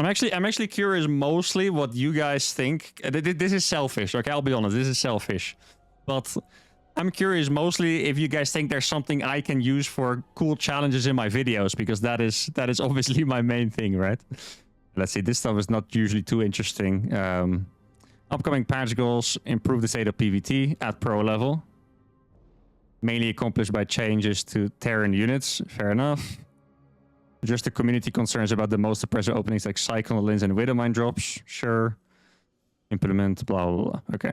I'm actually curious mostly what you guys think. This is selfish, okay? I'll be honest, this is selfish. But I'm curious mostly if you guys think there's something I can use for cool challenges in my videos, because that is obviously my main thing, right? Let's see, this stuff is not usually too interesting. Upcoming patch goals: improve the state of PvT at pro level. Mainly accomplished by changes to Terran units. Fair enough. Just the community concerns about the most oppressive openings like Cyclone and Widowmine drops. Sure. Implement blah blah blah. Okay.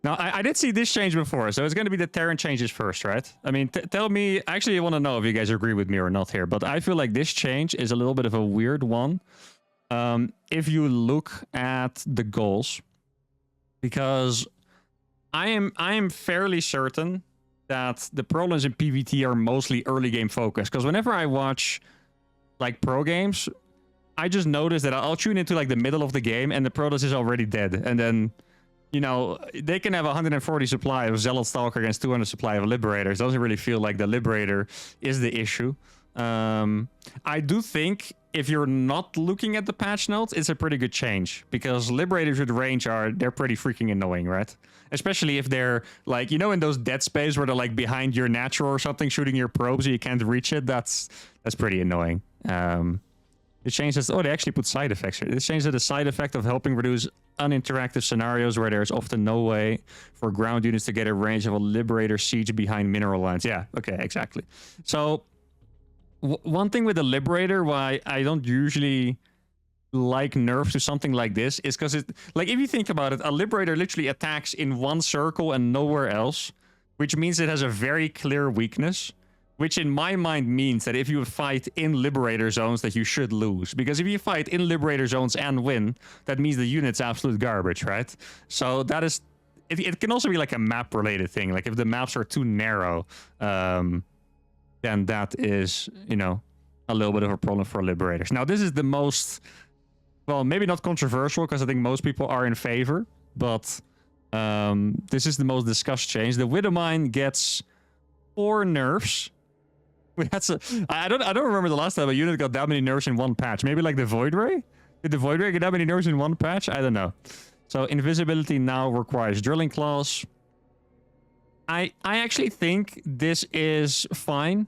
Now I did see this change before, so it's going to be the Terran changes first, right? I mean, tell me. Actually, I want to know if you guys agree with me or not here, but I feel like this change is a little bit of a weird one. If you look at the goals, because I am fairly certain that the problems in PvT are mostly early game focused. Because whenever I watch like pro games, I just notice that I'll tune into like the middle of the game and the Protoss is already dead. And then, you know, they can have 140 supply of Zealot Stalker against 200 supply of Liberators. Doesn't really feel like the Liberator is the issue. I do think if you're not looking at the patch notes, it's a pretty good change, because Liberators with range they're pretty freaking annoying, right? Especially if they're like, you know, in those dead space where they're like behind your natural or something, shooting your probes and you can't reach it. That's pretty annoying. It changes. Oh, they actually put side effects here. This changes the side effect of helping reduce uninteractive scenarios where there's often no way for ground units to get a range of a Liberator siege behind mineral lines. Yeah, okay, exactly. So one thing with the Liberator, why I don't usually like nerfs to something like this, is because it, like, if you think about it, a Liberator literally attacks in one circle and nowhere else, which means it has a very clear weakness, which in my mind means that if you fight in Liberator zones that you should lose, because if you fight in Liberator zones and win, that means the unit's absolute garbage, right? So that is, it can also be like a map related thing, like if the maps are too narrow, then that is, you know, a little bit of a problem for Liberators. Now, this is the most, well, maybe not controversial, because I think most people are in favor, but this is the most discussed change. The Widowmine gets 4 nerfs. I don't remember the last time a unit got that many nerfs in one patch. Maybe like the Void Ray? Did the Void Ray get that many nerfs in one patch? I don't know. So invisibility now requires drilling claws. I actually think this is fine,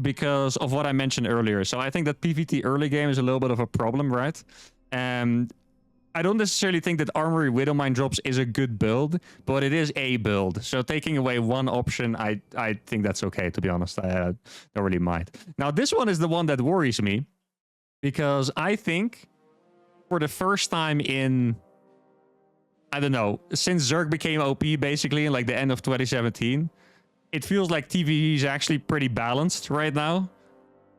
because of what I mentioned earlier. So I think that PvT early game is a little bit of a problem, right? And I don't necessarily think that Armory Widowmine drops is a good build, but it is a build. So taking away one option, I think that's okay, to be honest. I don't really mind. Now, this one is the one that worries me, because I think for the first time in, I don't know, since Zerg became OP basically in like the end of 2017, it feels like TVE is actually pretty balanced right now.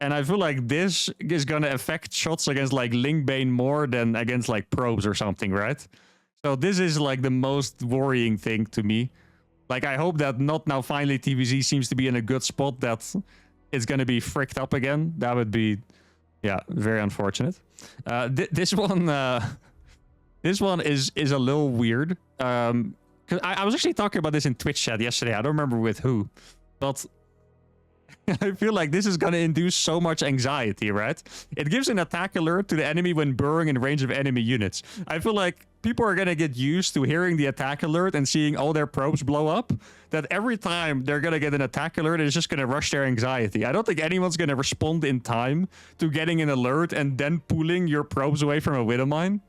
And I feel like this is going to affect shots against like Linkbane more than against like probes or something, right? So this is like the most worrying thing to me. Like, I hope that not now finally TVZ seems to be in a good spot, that it's going to be fricked up again. That would be, yeah, very unfortunate. This one is a little weird. Cause I was actually talking about this in Twitch chat yesterday. I don't remember with who, but I feel like this is going to induce so much anxiety, right? It gives an attack alert to the enemy when burrowing in range of enemy units. I feel like people are going to get used to hearing the attack alert and seeing all their probes blow up, that every time they're going to get an attack alert, it's just going to rush their anxiety. I don't think anyone's going to respond in time to getting an alert and then pulling your probes away from a Widowmine.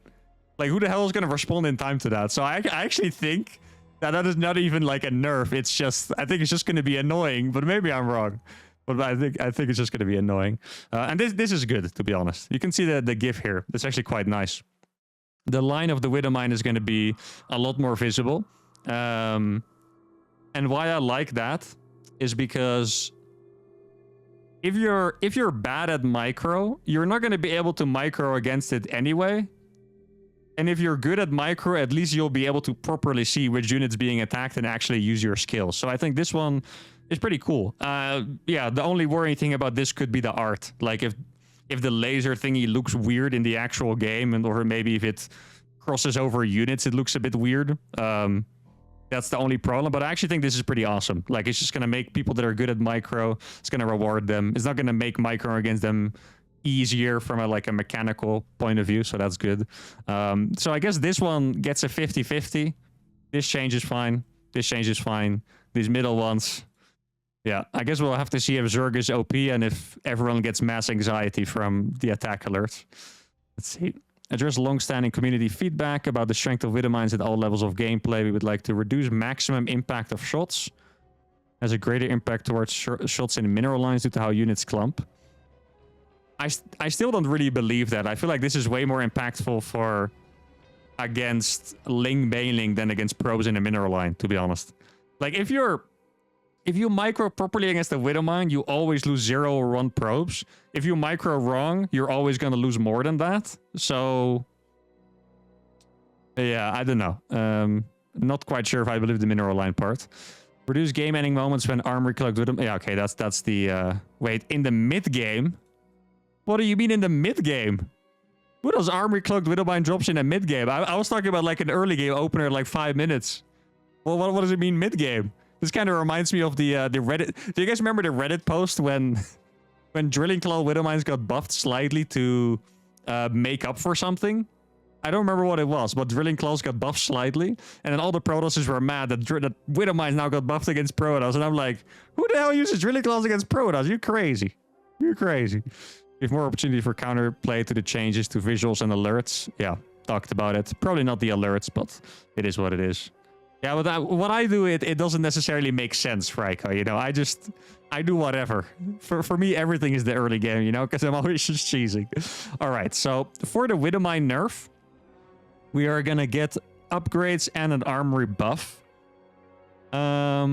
Like, who the hell is going to respond in time to that? So I actually think that is not even like a nerf. It's just, I think it's just going to be annoying, but maybe I'm wrong. But I think it's just going to be annoying. And this is good, to be honest. You can see the GIF here. It's actually quite nice. The line of the Widowmine is going to be a lot more visible. And why I like that is because if you're bad at micro, you're not going to be able to micro against it anyway. And if you're good at micro, at least you'll be able to properly see which unit's being attacked and actually use your skills. So I think this one is pretty cool. Yeah, the only worrying thing about this could be the art. Like if the laser thingy looks weird in the actual game, and or maybe if it crosses over units, it looks a bit weird. That's the only problem. But I actually think this is pretty awesome. Like, it's just going to make people that are good at micro, it's going to reward them. It's not going to make micro against them easier from a like a mechanical point of view, so that's good. So I guess this one gets a 50-50. This change is fine. This change is fine. These middle ones, yeah, I guess we'll have to see if Zerg is OP and if everyone gets mass anxiety from the attack alerts. Let's see. Address long-standing community feedback about the strength of Widow Mines at all levels of gameplay. We would like to reduce maximum impact of shots. Has a greater impact towards shots in mineral lines due to how units clump. I still don't really believe that. I feel like this is way more impactful for against Ling Bailing than against probes in a mineral line, to be honest. Like, if you micro properly against a Widow Mine, you always lose 0 or 1 probes. If you micro wrong, you're always going to lose more than that. So, yeah, I don't know. Not quite sure if I believe the mineral line part. Reduce game-ending moments when armory collect Widow... Yeah, okay, that's the... Wait, in the mid-game? What do you mean in the mid-game? Who does armory cloaked Widow Mine drops in a mid-game? I was talking about like an early game opener, like 5 minutes. Well, what does it mean mid-game? This kind of reminds me of the Reddit. Do you guys remember the Reddit post when Drilling Claw Widow Mines got buffed slightly to make up for something? I don't remember what it was, but Drilling Claws got buffed slightly, and then all the Protossers were mad that Widow Mines now got buffed against Protoss, and I'm like, who the hell uses Drilling Claws against Protoss? You're crazy. You're crazy. Give more opportunity for counterplay to the changes to visuals and alerts. Yeah, talked about it. Probably not the alerts, but it is what it is. Yeah, but what I do, it doesn't necessarily make sense, Franco. You know, I do whatever. For me, everything is the early game, you know, because I'm always just cheesing. All right, so for the Widow Mine nerf, we are going to get upgrades and an armory buff. I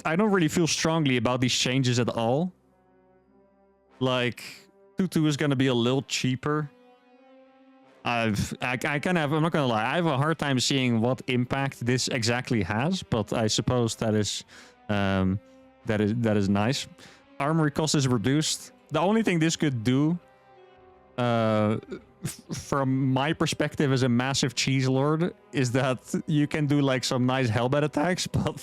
don't really feel strongly about these changes at all. Like, 2-2 is going to be a little cheaper. I kind of, I'm not going to lie, I have a hard time seeing what impact this exactly has, but I suppose that is nice. Armory cost is reduced. The only thing this could do, from my perspective as a massive cheese lord, is that you can do like some nice hellbed attacks, but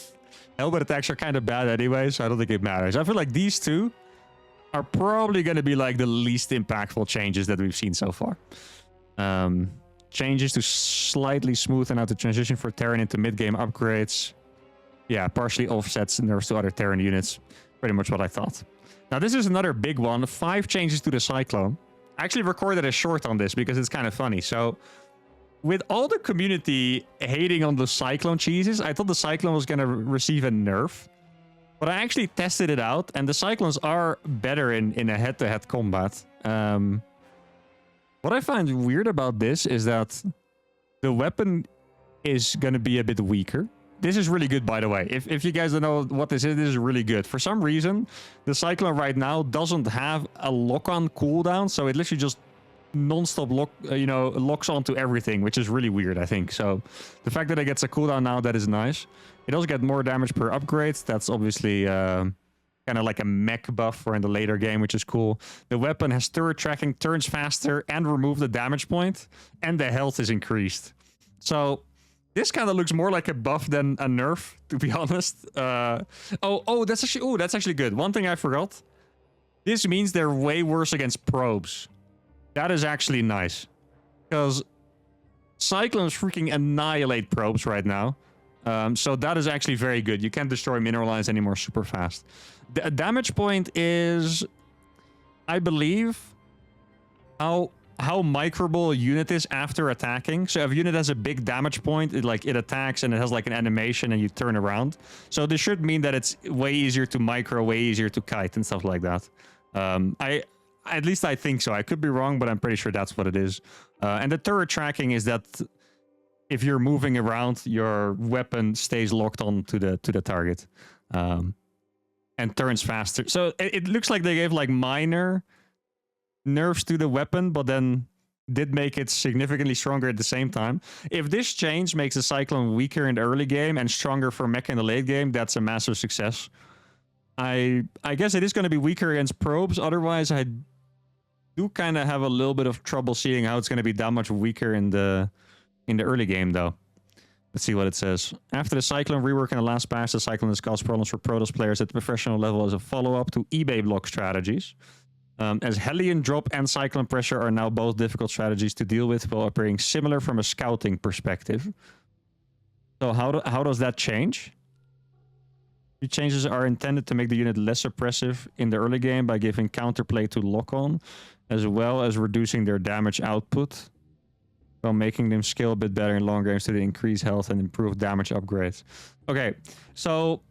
hellbed attacks are kind of bad anyway, so I don't think it matters. I feel like these two are probably going to be like the least impactful changes that we've seen so far. Changes to slightly smoothen out the transition for Terran into mid-game upgrades. Yeah, partially offsets nerfs to other Terran units. Pretty much what I thought. Now, this is another big one. 5 changes to the Cyclone. I actually recorded a short on this because it's kind of funny. So, with all the community hating on the Cyclone cheeses, I thought the Cyclone was going to receive a nerf. But I actually tested it out, and the Cyclones are better in a head-to-head combat. What I find weird about this is that the weapon is going to be a bit weaker. This is really good, by the way. If you guys don't know what this is really good. For some reason, the Cyclone right now doesn't have a lock-on cooldown, so it literally just non-stop locks onto everything, which is really weird, I think. So the fact that it gets a cooldown now, that is nice. It also gets more damage per upgrade. That's obviously kind of like a mech buff for in the later game, which is cool. The weapon has turret tracking, turns faster, and remove the damage point, and the health is increased. So this kind of looks more like a buff than a nerf, to be honest. That's actually good. One thing I forgot. This means they're way worse against probes. That is actually nice. Because Cyclones freaking annihilate probes right now. So that is actually very good. You can't destroy mineral lines anymore super fast. The damage point is, I believe, how microable a unit is after attacking. So if a unit has a big damage point, it attacks and it has like an animation and you turn around. So this should mean that it's way easier to micro, way easier to kite and stuff like that. At least I think so. I could be wrong, but I'm pretty sure that's what it is. And the turret tracking is that if you're moving around, your weapon stays locked on to the target, and turns faster. So it looks like they gave like minor nerfs to the weapon, but then did make it significantly stronger at the same time. If this change makes the Cyclone weaker in the early game and stronger for mecha in the late game, that's a massive success. I guess it is going to be weaker against probes. Otherwise, I do kind of have a little bit of trouble seeing how it's going to be that much weaker in the early game, though. Let's see what it says. After the Cyclone rework in the last patch, the Cyclone has caused problems for Protoss players at the professional level as a follow-up to eBay block strategies. As Hellion Drop and Cyclone Pressure are now both difficult strategies to deal with while appearing similar from a scouting perspective. So how does that change? These changes are intended to make the unit less oppressive in the early game by giving counterplay to lock-on, as well as reducing their damage output, while making them scale a bit better in long games to increase health and improve damage upgrades. Okay, so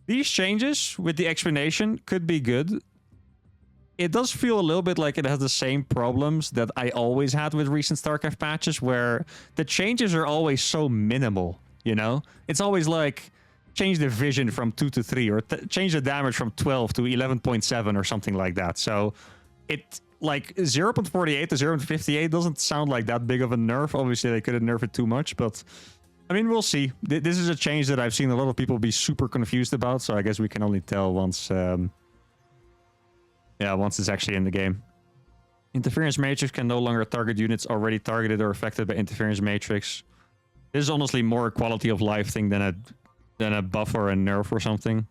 these changes with the explanation could be good. It does feel a little bit like it has the same problems that I always had with recent StarCraft patches, where the changes are always so minimal, you know? It's always like, change the vision from 2 to 3, or change the damage from 12 to 11.7 or something like that. So it, like, 0.48 to 0.58 doesn't sound like that big of a nerf. Obviously, they couldn't nerf it too much, but I mean, we'll see. This is a change that I've seen a lot of people be super confused about, so I guess we can only tell once... once it's actually in the game. Interference Matrix can no longer target units already targeted or affected by Interference Matrix. This is honestly more a quality of life thing than a buff or a nerf or something.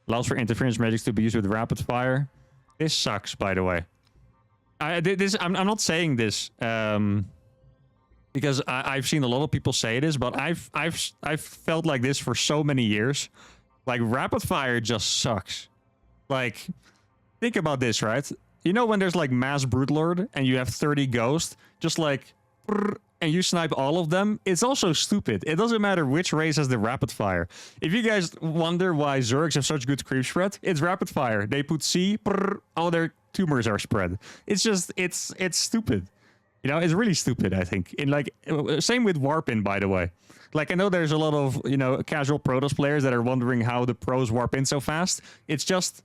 Allows for Interference Matrix to be used with rapid fire. This sucks, by the way. I'm not saying this because I've seen a lot of people say this, but I've felt like this for so many years. Like, rapid fire just sucks. Like, think about this, right? You know when there's like mass Broodlord and you have 30 ghosts, just like, and you snipe all of them? It's also stupid. It doesn't matter which race has the rapid fire. If you guys wonder why Zergs have such good creep spread, it's rapid fire. They put C, all their tumors are spread. It's just, it's stupid. You know, it's really stupid, I think. In like, same with warp in, by the way. Like, I know there's a lot of, you know, casual Protoss players that are wondering how the pros warp in so fast. It's just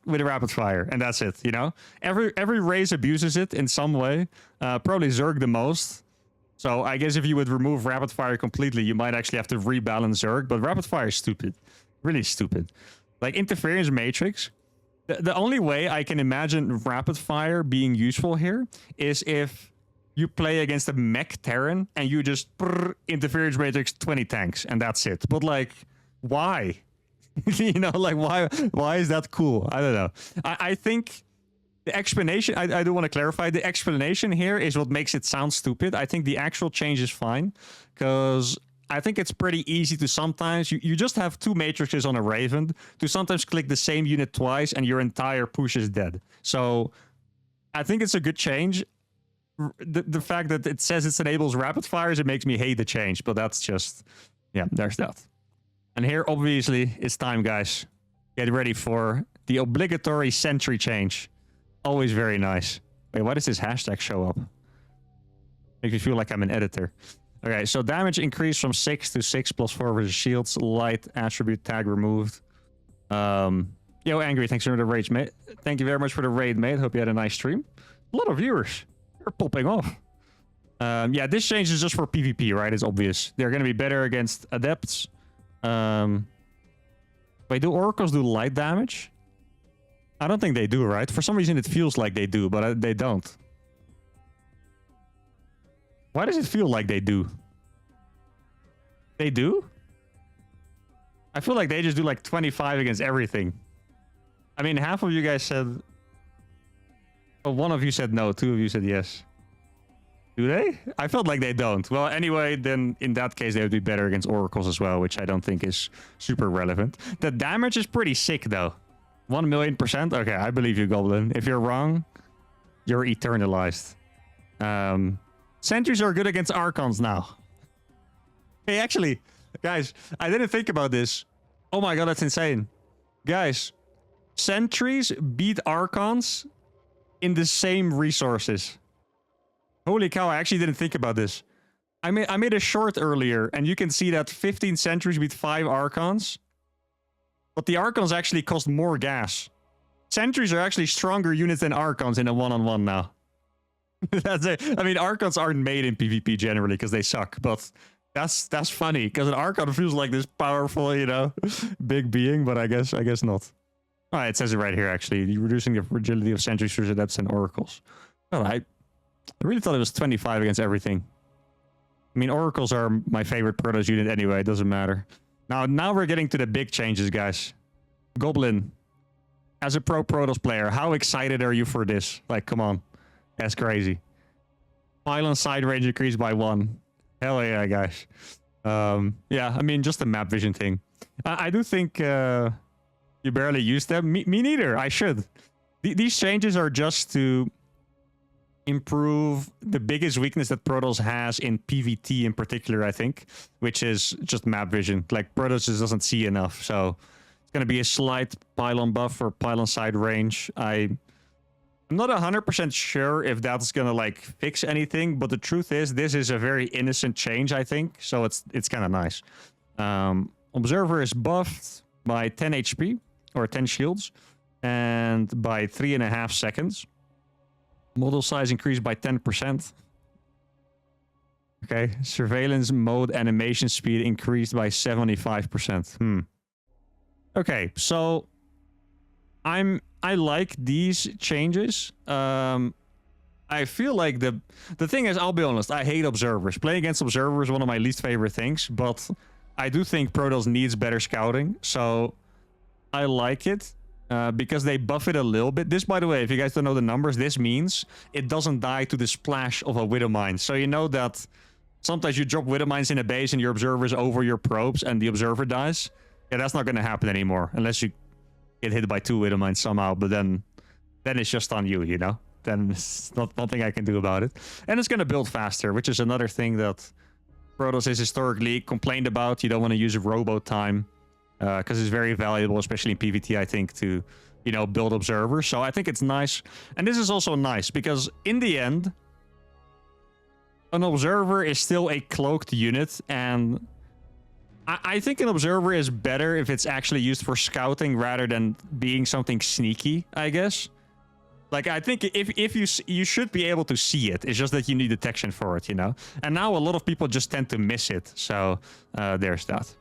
with a rapid fire, and that's it, you know? Every race abuses it in some way. Probably Zerg the most. So I guess if you would remove rapid fire completely, you might actually have to rebalance Zerg, but rapid fire is stupid. Really stupid. Like, Interference Matrix, the only way I can imagine rapid fire being useful here is if you play against a mech Terran and you just Interference Matrix 20 tanks, and that's it. But like, why? You know, like, why is that cool? I don't know. I think the explanation, I do want to clarify, the explanation here is what makes it sound stupid. I think the actual change is fine, because I think it's pretty easy to sometimes, you just have 2 matrices on a Raven, to sometimes click the same unit twice and your entire push is dead. So I think it's a good change. The fact that it says it enables rapid fires, it makes me hate the change, but that's just, yeah, there's that. And here, obviously, it's time, guys. Get ready for the obligatory sentry change. Always very nice. Wait, why does this hashtag show up? Makes me feel like I'm an editor. Okay, so damage increased from 6 to 6 plus 4 versus shields. Light attribute tag removed. Yo, Angry, thanks for the raid, mate. Thank you very much for the raid, mate. Hope you had a nice stream. A lot of viewers. They're popping off. Yeah, this change is just for PvP, right? It's obvious. They're going to be better against adepts. Wait, do oracles do light damage? I don't think they do, right? For some reason it feels like they do, but they don't. Why does it feel like they do? They do? I feel like they just do like 25 against everything. I mean, half of you guys said... Oh, one of you said no, 2 of you said yes. Do they? I felt like they don't. Well, anyway, then in that case, they would be better against oracles as well, which I don't think is super relevant. The damage is pretty sick, though. 1,000,000%? Okay, I believe you, Goblin. If you're wrong, you're eternalized. Sentries are good against Archons now. Hey, actually, guys, I didn't think about this. Oh my god, that's insane. Guys, Sentries beat Archons in the same resources. Holy cow, I actually didn't think about this. I made a short earlier, and you can see that 15 Sentries beat 5 Archons. But the Archons actually cost more gas. Sentries are actually stronger units than Archons in a one-on-one now. That's it. I mean, Archons aren't made in PvP generally because they suck, but that's funny because an Archon feels like this powerful, you know, big being, but I guess not. Oh, it says it right here, actually. You're reducing the fragility of Sentries versus Adepts and Oracles. Well, I really thought it was 25 against everything. I mean, Oracles are my favorite Protoss unit anyway. It doesn't matter. Now we're getting to the big changes, guys. Goblin. as a pro Protoss player, how excited are you for this? Like, come on. That's crazy. Pylon side range increased by 1. Hell yeah, guys. Yeah, I mean, just a map vision thing. I do think you barely use them. Me neither. I should. These changes are just to improve the biggest weakness that Protoss has in PvT in particular, I think, which is just map vision. Like, Protoss just doesn't see enough, so it's going to be a slight pylon buff or pylon side range. I'm not 100% sure if that's going to, like, fix anything, but the truth is, this is a very innocent change, I think, so it's kind of nice. Observer is buffed by 10 HP, or 10 shields, and by 3.5 seconds. Model size increased by 10%. Okay. Surveillance mode animation speed increased by 75%. Okay, so I like these changes. I feel like the thing is, I'll be honest, I hate observers. Playing against observers is one of my least favorite things, but I do think Protoss needs better scouting, so I like it. Because they buff it a little bit. This, by the way, if you guys don't know the numbers, this means it doesn't die to the splash of a Widow Mine. So you know that sometimes you drop Widow Mines in a base and your observer's over your probes and the observer dies. Yeah, that's not going to happen anymore unless you get hit by 2 Widow Mines somehow. But then it's just on you, you know? Then it's nothing I can do about it. And it's going to build faster, which is another thing that Protoss is historically complained about. You don't want to use robo time. Because it's very valuable, especially in PvT, I think, to, you know, build observers. So I think it's nice. And this is also nice because in the end, an observer is still a cloaked unit. And I think an observer is better if it's actually used for scouting rather than being something sneaky, I guess. Like, I think if you should be able to see it. It's just that you need detection for it, you know. And now a lot of people just tend to miss it. So there's that.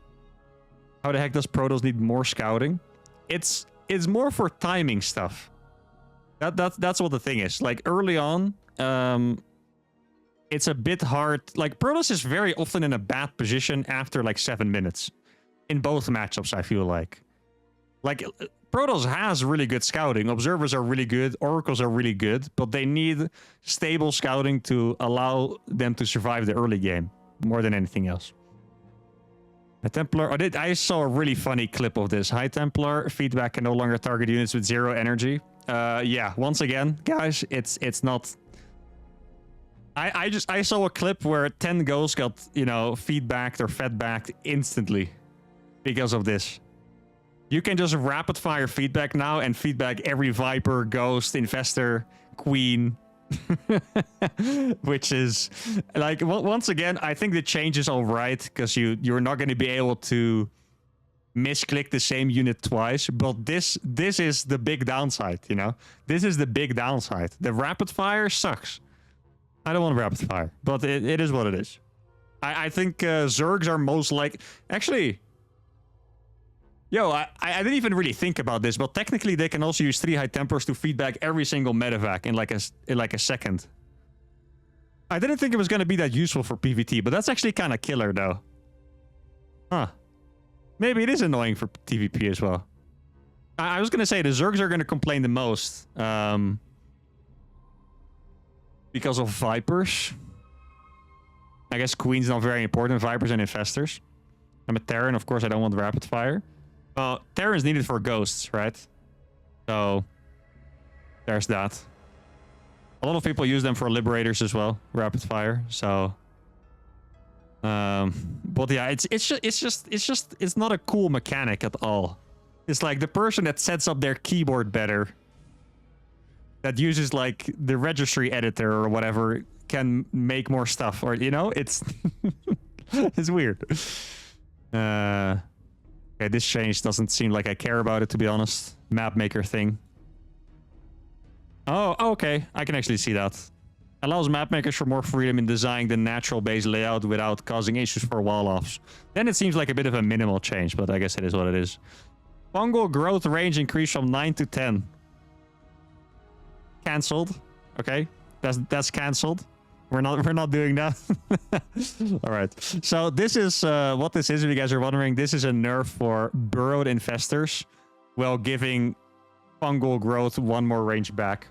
How the heck does Protoss need more scouting? It's more for timing stuff. That's what the thing is. Like, early on, it's a bit hard. Like, Protoss is very often in a bad position after like 7 minutes in both matchups, I feel like. Like, Protoss has really good scouting. Observers are really good. Oracles are really good, but they need stable scouting to allow them to survive the early game more than anything else. A Templar, I saw a really funny clip of this. High Templar feedback can no longer target units with 0 energy. Yeah, once again, guys, it's not. I saw a clip where 10 ghosts got, you know, feedbacked or fedbacked instantly because of this. You can just rapid fire feedback now and feedback every Viper, Ghost, Investor, Queen. Which is like, once again, I think the change is all right because you're not going to be able to misclick the same unit twice, but this is the big downside, you know. This is the big downside. The rapid fire sucks. I don't want rapid fire, but it is what it is. I think Zergs are most like, actually, yo, I didn't even really think about this, but technically they can also use 3 High Templars to feedback every single medevac in like a second. I didn't think it was going to be that useful for PvT, but that's actually kind of killer though. Huh. Maybe it is annoying for TVP as well. I was going to say the Zergs are going to complain the most. Because of Vipers. I guess Queen's not very important. Vipers and Infestors. I'm a Terran, of course I don't want rapid fire. Well, Terran's needed for ghosts, right? So, there's that. A lot of people use them for liberators as well, rapid fire. So, but yeah, it's not a cool mechanic at all. It's like the person that sets up their keyboard better, that uses like the registry editor or whatever, can make more stuff, or you know, it's it's weird. Okay, this change doesn't seem like I care about it, to be honest. Map maker thing. Oh, okay. I can actually see that. Allows map makers for more freedom in designing the natural base layout without causing issues for wall-offs. Then it seems like a bit of a minimal change, but I guess it is what it is. Fungal growth range increased from 9 to 10. Cancelled. Okay, that's cancelled. We're not doing that. All right. So this is what this is. If you guys are wondering, this is a nerf for burrowed Infestors, while giving fungal growth, 1 more range back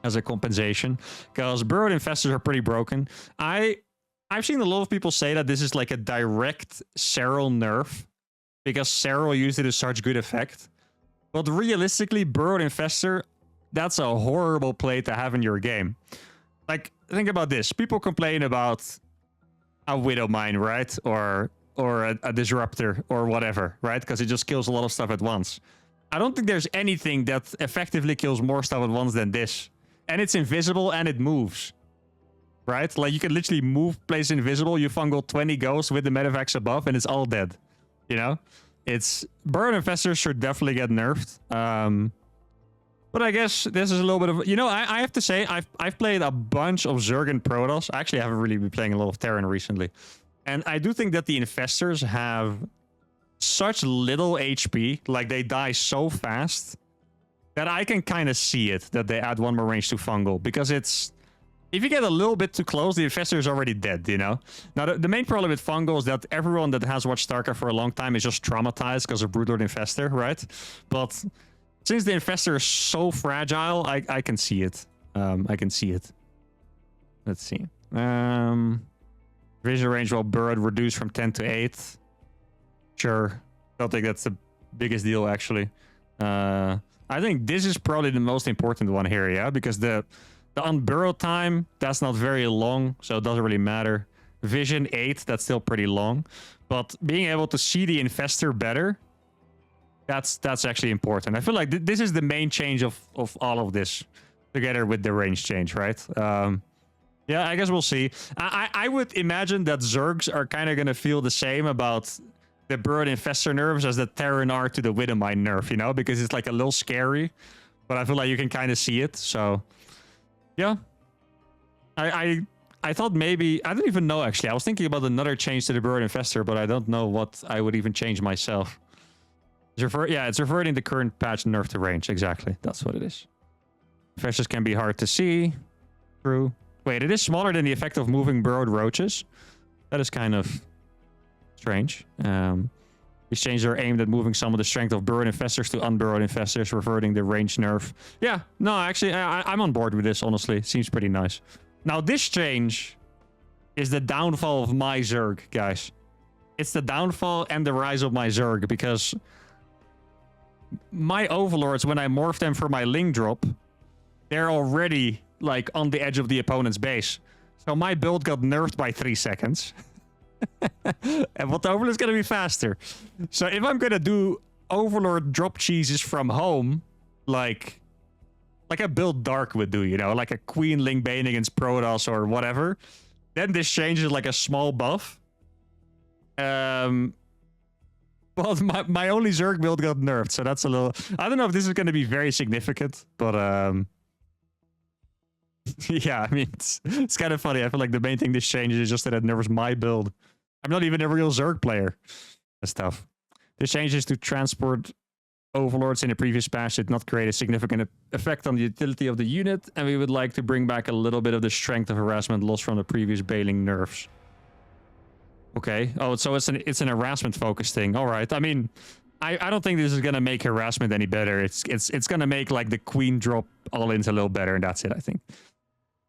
as a compensation, because burrowed infestors are pretty broken. I've seen a lot of people say that this is like a direct Serral nerf because Serral used it to such good effect. But realistically, burrowed infestor, that's a horrible play to have in your game. Like, think about this. People complain about a Widow Mine, right? Or a Disruptor or whatever, right? Because it just kills a lot of stuff at once. I don't think there's anything that effectively kills more stuff at once than this. And it's invisible and it moves. Right? Like, you can literally move, place invisible, you fungal 20 ghosts with the medevacs above, and it's all dead. You know? It's... Burrowed infestors should definitely get nerfed. But I guess this is a little bit of... You know, I have to say, I've played a bunch of Zerg and Protoss. I actually haven't really been playing a lot of Terran recently. And I do think that the infestors have such little HP, like they die so fast, that I can kind of see it, that they add 1 more range to fungal. Because it's... If you get a little bit too close, the infestor is already dead, you know? Now, the main problem with fungal is that everyone that has watched StarCraft for a long time is just traumatized because of Broodlord Infestor, right? But since the infestor is so fragile, I can see it. I can see it. Let's see. Vision range while burrowed reduced from 10 to 8. Sure. Don't think that's the biggest deal, actually. I think this is probably the most important one here, yeah? Because the unburrow time, that's not very long, so it doesn't really matter. Vision 8, that's still pretty long. But being able to see the infestor better, that's actually important. I feel like this is the main change of all of this, together with the range change, right? Yeah, I guess we'll see. I would imagine that Zergs are kind of going to feel the same about the burrowed infestor nerfs as the Terran are to the Widowmine nerf, you know? Because it's like a little scary, but I feel like you can kind of see it, so... Yeah. I thought maybe... I don't even know, actually. I was thinking about another change to the burrowed infestor, but I don't know what I would even change myself. It's reverting the current patch nerf to range. Exactly. That's what it is. Infestors can be hard to see. True. Wait, it is smaller than the effect of moving burrowed roaches. That is kind of strange. These changes are aimed at moving some of the strength of burrowed infestors to unburrowed infestors, reverting the range nerf. Yeah, no, actually, I'm on board with this, honestly. Seems pretty nice. Now, this change is the downfall of my Zerg, guys. It's the downfall and the rise of my Zerg, because my Overlords, when I morph them for my Ling drop, they're already, like, on the edge of the opponent's base. So my build got nerfed by 3 seconds. And what the Overlord is going to be faster. So if I'm going to do Overlord drop cheeses from home, like a build Dark would do, you know, like a Queen Ling Bane against Protoss or whatever, then this changes like a small buff. Well, my only Zerg build got nerfed, so that's a little... I don't know if this is going to be very significant, but yeah, I mean, it's kind of funny. I feel like the main thing this changes is just that it nerfs my build. I'm not even a real Zerg player. That's tough. This changes to transport Overlords in the previous patch did not create a significant effect on the utility of the unit, and we would like to bring back a little bit of the strength of harassment lost from the previous bailing nerfs. Okay. Oh, so it's an harassment focused thing. All right. I mean, I don't think this is gonna make harassment any better. It's gonna make like the Queen drop all-ins a little better, and that's it, I think.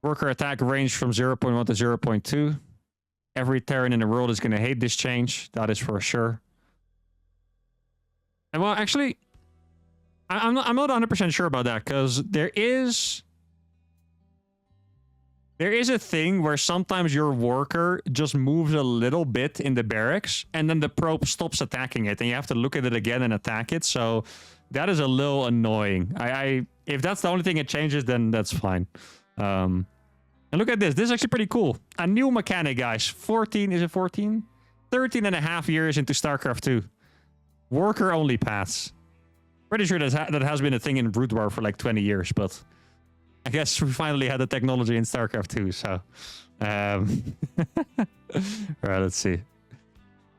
Worker attack range from 0.1 to 0.2. Every Terran in the world is going to hate this change. That is for sure. And well, actually, I'm not 100% sure about that, because there is a thing where sometimes your worker just moves a little bit in the barracks, and then the probe stops attacking it, and you have to look at it again and attack it. So that is a little annoying. If that's the only thing it changes, then that's fine. And look at this. This is actually pretty cool. A new mechanic, guys. 14, is it 14? 13 and a half years into StarCraft 2. Worker-only paths. Pretty sure that has been a thing in Brood War for like 20 years, but I guess we finally had the technology in StarCraft 2, so... Alright, let's see.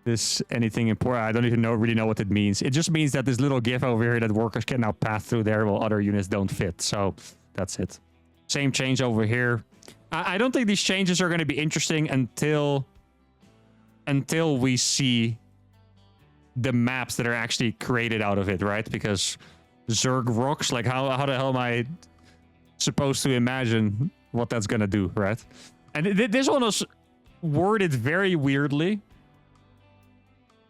This anything important? I don't even really know what it means. It just means that this little gif over here that workers can now pass through there while other units don't fit. So, that's it. Same change over here. I don't think these changes are going to be interesting until we see the maps that are actually created out of it, right? Because Zerg rocks. Like how the hell am I supposed to imagine what that's gonna do, right? And this one was worded very weirdly.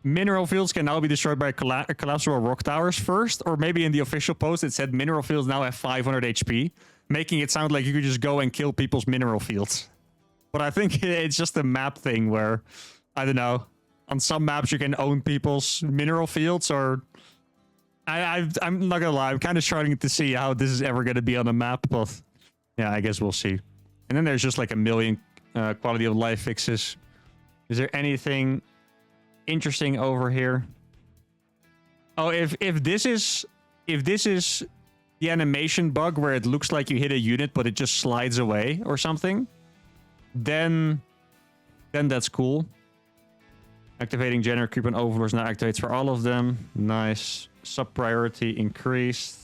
Mineral fields can now be destroyed by collapsible rock towers first, or maybe in the official post it said mineral fields now have 500 HP, making it sound like you could just go and kill people's mineral fields. But I think it's just a map thing where, I don't know, on some maps you can own people's mineral fields, or I'm not gonna lie, I'm kind of starting to see how this is ever gonna be on a map, but yeah, I guess we'll see. And then there's just like a million quality of life fixes. Is there anything interesting over here? Oh, if this is the animation bug where it looks like you hit a unit but it just slides away or something, then that's cool. Activating general creep and overlords now activates for all of them. Nice. Sub priority increased.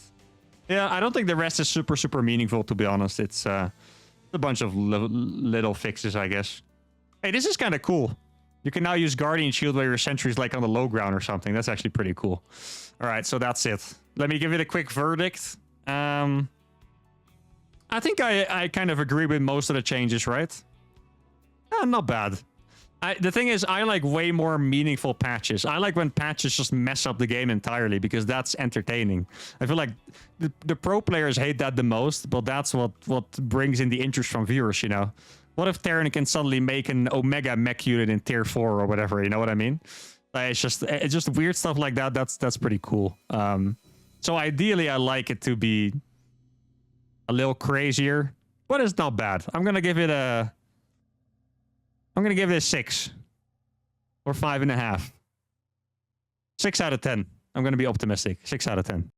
Yeah, I don't think the rest is super meaningful, to be honest. It's a bunch of little fixes, I guess. Hey, this is kind of cool. You can now use Guardian Shield while your sentry's like on the low ground or something. That's actually pretty cool. All right, so that's it. Let me give it a quick verdict. I think I kind of agree with most of the changes, right? Not bad. The thing is, I like way more meaningful patches. I like when patches just mess up the game entirely, because that's entertaining. I feel like the pro players hate that the most, but that's what brings in the interest from viewers, you know? What if Terran can suddenly make an Omega mech unit in tier 4 or whatever, you know what I mean? It's just weird stuff like that. That's pretty cool. So ideally, I like it to be a little crazier, but it's not bad. I'm gonna give it a 6 or 5.5. 6 out of 10. I'm gonna be optimistic. 6 out of 10.